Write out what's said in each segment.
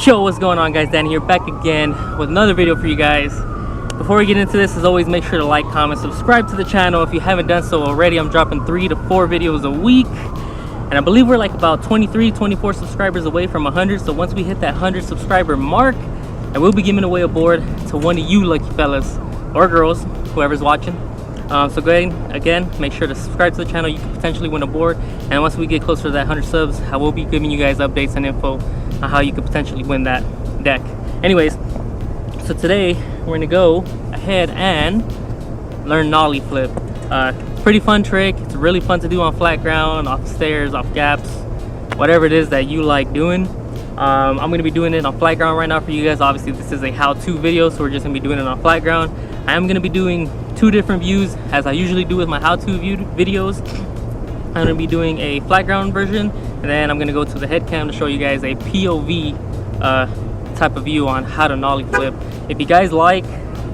Yo, what's going on, guys? Danny here, back again with another video for you guys. Before we get into this, as always, make sure to like, comment, subscribe to the channel if you haven't done so already. I'm dropping 3 to 4 videos a week, and I believe we're like about 24 subscribers away from 100. So once we hit that 100 subscriber mark, I will be giving away a board to one of you lucky fellas or girls, whoever's watching. So go ahead, again, make sure to subscribe to the channel. You can potentially win a board, and once we get closer to that 100 subs, I will be giving you guys updates and info on how you could potentially win that deck. Anyways, so today we're gonna go ahead and learn nollie flip. Pretty fun trick. It's really fun to do on flat ground, off stairs, off gaps, whatever it is that you like doing. I'm gonna be doing it on flat ground right now for you guys. Obviously this is a how-to video, so we're just gonna be doing it on flat ground. I am gonna be doing 2 different views as I usually do with my how-to videos. I'm gonna be doing a flat ground version, and then I'm gonna go to the head cam to show you guys a POV type of view on how to nollie flip. If you guys like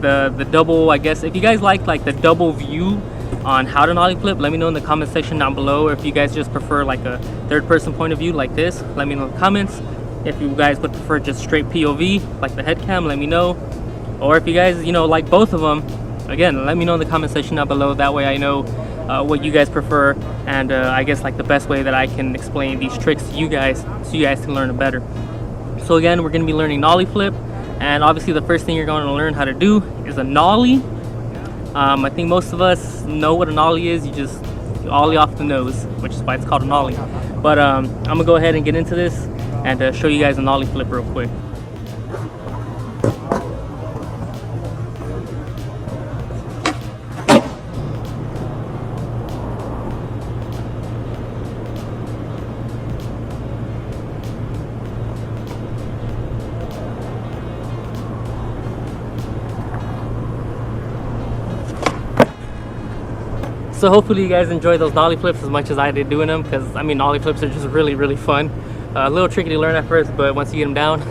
the double, I guess, if you guys like the double view on how to nollie flip, let me know in the comment section down below. Or if you guys just prefer like a third person point of view like this, let me know in the comments. If you guys would prefer just straight POV like the head cam, let me know. Or if you guys, you know, like both of them, again, let me know in the comment section down below. That way I know what you guys prefer, and I guess like the best way that I can explain these tricks to you guys, so you guys can learn it better. So again, we're going to be learning nollie flip, and obviously the first thing you're going to learn how to do is a nollie. I think most of us know what a nollie is. You ollie off the nose, which is why it's called a nollie. But I'm going to go ahead and get into this and show you guys a nollie flip real quick. So hopefully you guys enjoy those nollie flips as much as I did doing them, because I mean nollie flips are just really fun. A little tricky to learn at first, but once you get them down,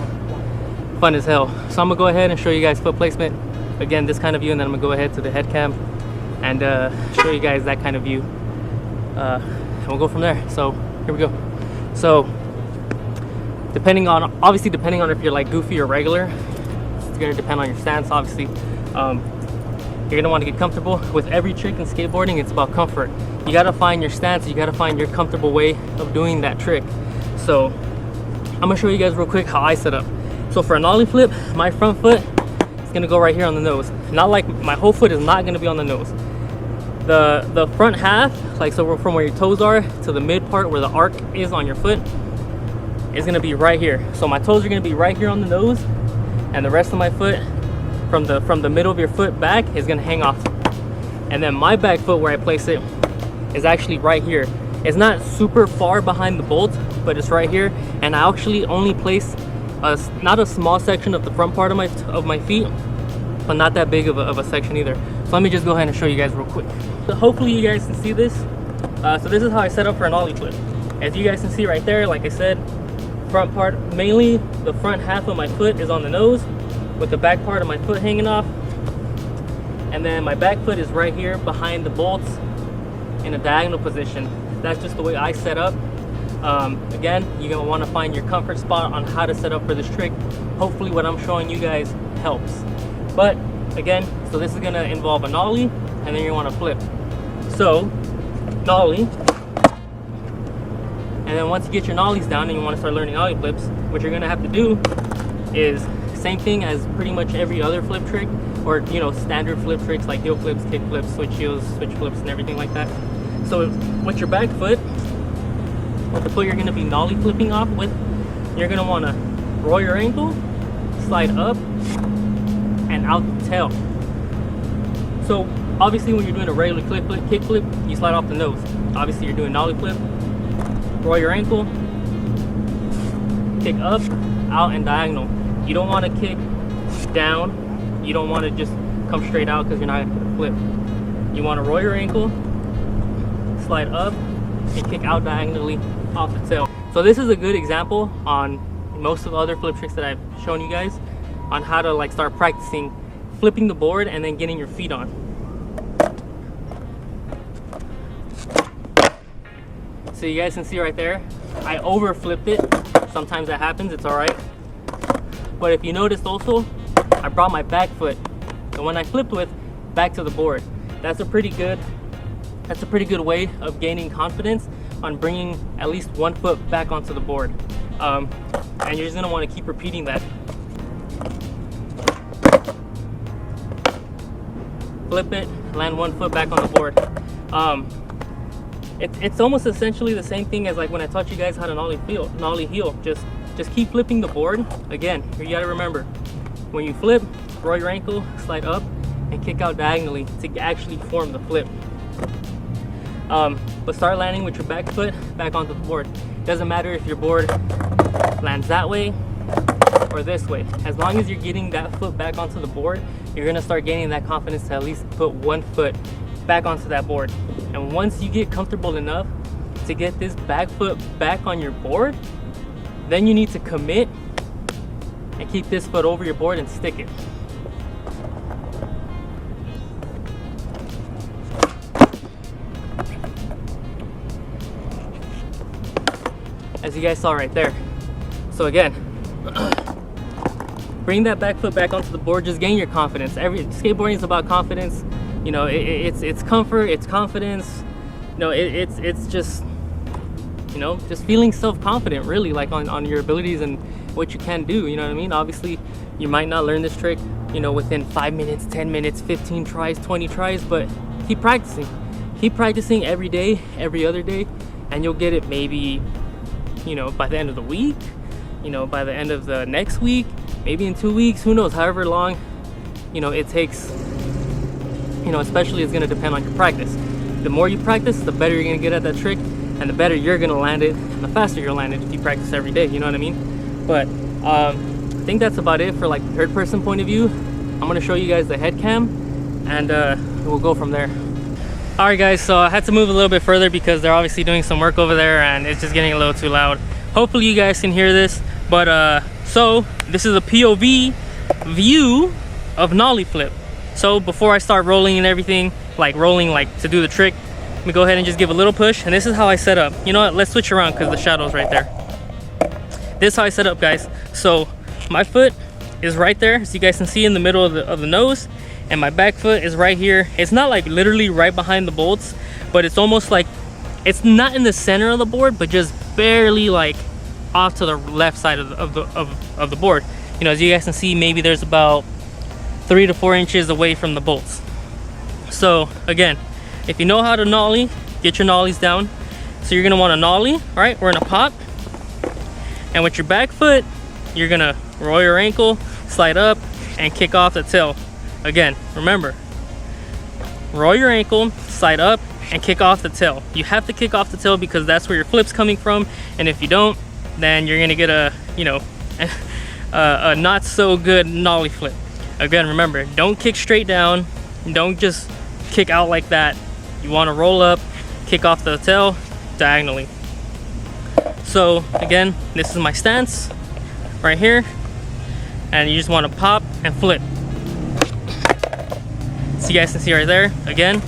fun as hell. So I'm gonna go ahead and show you guys foot placement, again this kind of view, and then I'm gonna go ahead to the head cam and show you guys that kind of view, and we'll go from there. So here we go. So depending on if you're like goofy or regular, it's gonna depend on your stance. Obviously you're gonna want to get comfortable. With every trick in skateboarding, it's about comfort. You gotta find your stance, you gotta find your comfortable way of doing that trick. So I'm gonna show you guys real quick how I set up. So for a nollie flip, my front foot is gonna go right here on the nose. Not like my whole foot is not gonna be on the nose. The front half, like so from where your toes are to the mid part where the arc is on your foot, is gonna be right here. So my toes are gonna be right here on the nose, and the rest of my foot from the middle of your foot back is gonna hang off. And then my back foot, where I place it, is actually right here. It's not super far behind the bolt, but it's right here. And I actually only place not a small section of the front part of my feet, but not that big of a section either. So let me just go ahead and show you guys real quick. So hopefully you guys can see this. So this is how I set up for an ollie flip. As you guys can see right there, like I said, front part, mainly the front half of my foot is on the nose, with the back part of my foot hanging off, and then my back foot is right here behind the bolts in a diagonal position. That's just the way I set up. Again, you're gonna want to find your comfort spot on how to set up for this trick. Hopefully what I'm showing you guys helps. But again, so this is gonna involve a nollie, and then you want to flip. So nollie, and then once you get your nollies down and you want to start learning nollie flips, what you're gonna have to do is same thing as pretty much every other flip trick, or you know, standard flip tricks like heel flips, kick flips, switch heels, switch flips, and everything like that. So with your back foot, with the foot you're going to be nollie flipping off with, you're going to want to roll your ankle, slide up, and out the tail. So obviously when you're doing a regular kick flip, you slide off the nose. Obviously you're doing nollie flip, roll your ankle, kick up, out, and diagonal. You don't want to kick down. You don't want to just come straight out, because you're not going to flip. You want to roll your ankle, slide up, and kick out diagonally off the tail. So this is a good example on most of the other flip tricks that I've shown you guys on how to like start practicing flipping the board and then getting your feet on. So you guys can see right there, I over flipped it. Sometimes that happens, it's all right. But if you noticed also, I brought my back foot, the one I flipped with, back to the board. That's a pretty good way of gaining confidence on bringing at least one foot back onto the board. And you're just gonna want to keep repeating that. Flip it, land one foot back on the board. It's almost essentially the same thing as like when I taught you guys how to nollie heel. Just keep flipping the board. Again, you gotta remember, when you flip, roll your ankle, slide up, and kick out diagonally to actually form the flip. But start landing with your back foot back onto the board. Doesn't matter if your board lands that way or this way. As long as you're getting that foot back onto the board, you're gonna start gaining that confidence to at least put one foot back onto that board. And once you get comfortable enough to get this back foot back on your board, then you need to commit and keep this foot over your board and stick it. As you guys saw right there. So again, bring that back foot back onto the board, just gain your confidence. Skateboarding is about confidence. You know, it's comfort, it's confidence. You know, it's just, you know, just feeling self-confident really, like on your abilities and what you can do, you know what I mean? Obviously, you might not learn this trick, you know, within 5 minutes, 10 minutes, 15 tries, 20 tries, but keep practicing. Keep practicing every day, every other day, and you'll get it maybe, you know, by the end of the week, you know, by the end of the next week, maybe in 2 weeks, who knows, however long, you know, it takes, you know, especially it's gonna depend on your practice. The more you practice, the better you're gonna get at that trick, and the better you're gonna land it, and the faster you'll land it if you practice every day, you know what I mean? But I think that's about it for like the third person point of view. I'm gonna show you guys the head cam, and we'll go from there. All right guys, so I had to move a little bit further because they're obviously doing some work over there and it's just getting a little too loud. Hopefully you guys can hear this, but so this is a POV view of nollie flip. So before I start rolling and everything, like rolling like to do the trick, let me go ahead and just give a little push, and this is how I set up. You know what, let's switch around because the shadow's right there. This is how I set up, guys. So my foot is right there, as you guys can see, in the middle of the nose, and my back foot is right here. It's not like literally right behind the bolts, but it's almost like it's not in the center of the board, but just barely like off to the left side of the board. You know, as you guys can see, maybe there's about 3 to 4 inches away from the bolts. So again, if you know how to nollie, get your nollies down. So you're gonna want to nollie, right? We're in a pop, and with your back foot, you're gonna roll your ankle, slide up, and kick off the tail. Again, remember, roll your ankle, slide up, and kick off the tail. You have to kick off the tail because that's where your flip's coming from, and if you don't, then you're gonna get a, you know, a not so good nollie flip. Again, remember, don't kick straight down, don't just kick out like that. You want to roll up, kick off the tail diagonally. So again, this is my stance right here, and you just want to pop and flip. So you guys can see right there, again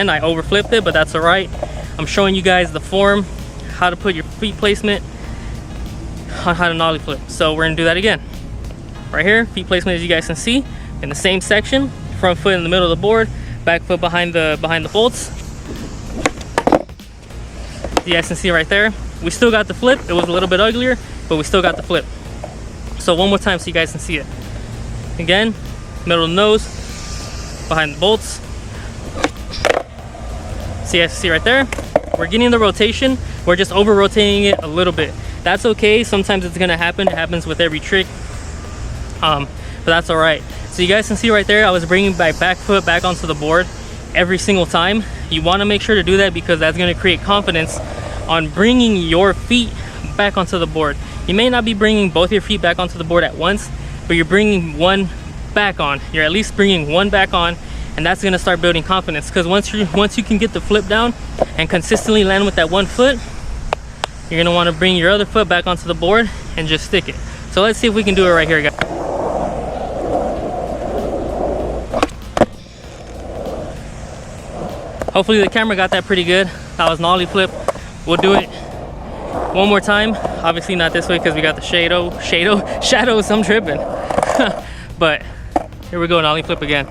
I overflipped it, but that's all right. I'm showing you guys the form, how to put your feet placement on how to nollie flip. So we're gonna do that again. Right here, feet placement, as you guys can see, in the same section, front foot in the middle of the board, back foot behind the bolts. You guys can see right there, we still got the flip. It was a little bit uglier, but we still got the flip. So one more time so you guys can see it. Again, middle of the nose, behind the bolts. So you guys can see right there, we're getting the rotation, we're just over rotating it a little bit. That's okay, sometimes it's gonna happen, it happens with every trick, but that's all right. So you guys can see right there, I was bringing my back foot back onto the board every single time. You wanna make sure to do that because that's gonna create confidence on bringing your feet back onto the board. You may not be bringing both your feet back onto the board at once, but you're bringing one back on. You're at least bringing one back on, and that's gonna start building confidence, because once you can get the flip down and consistently land with that one foot, you're gonna wanna bring your other foot back onto the board and just stick it. So let's see if we can do it right here, guys. Hopefully the camera got that pretty good. That was nollie flip. We'll do it one more time. Obviously not this way because we got the shadows. I'm tripping. But here we go, nollie flip again.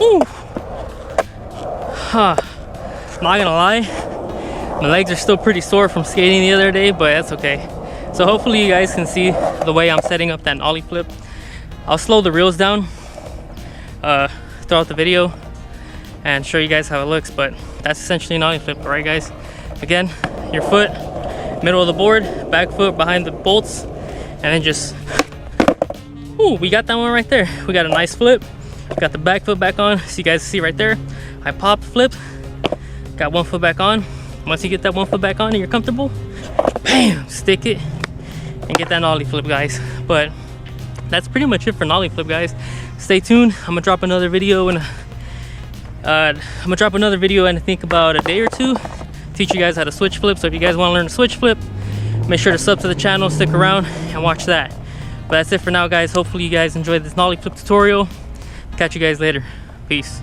Ooh. Huh. Not gonna lie, my legs are still pretty sore from skating the other day, but that's okay. So hopefully you guys can see the way I'm setting up that nollie flip. I'll slow the reels down throughout the video and show you guys how it looks, but that's essentially a nollie flip, right guys? Again, your foot, middle of the board, back foot behind the bolts, and then just, ooh, we got that one right there. We got a nice flip, got the back foot back on, so you guys see right there, I popped, flipped, got one foot back on. Once you get that one foot back on and you're comfortable, bam, stick it and get that nollie flip, guys. But that's pretty much it for nollie flip, guys. Stay tuned. I'm gonna drop another video in I think about a day or two. Teach you guys how to switch flip. So if you guys want to learn to switch flip, make sure to sub to the channel, stick around and watch that. But that's it for now, guys. Hopefully you guys enjoyed this nollie flip tutorial. Catch you guys later. Peace.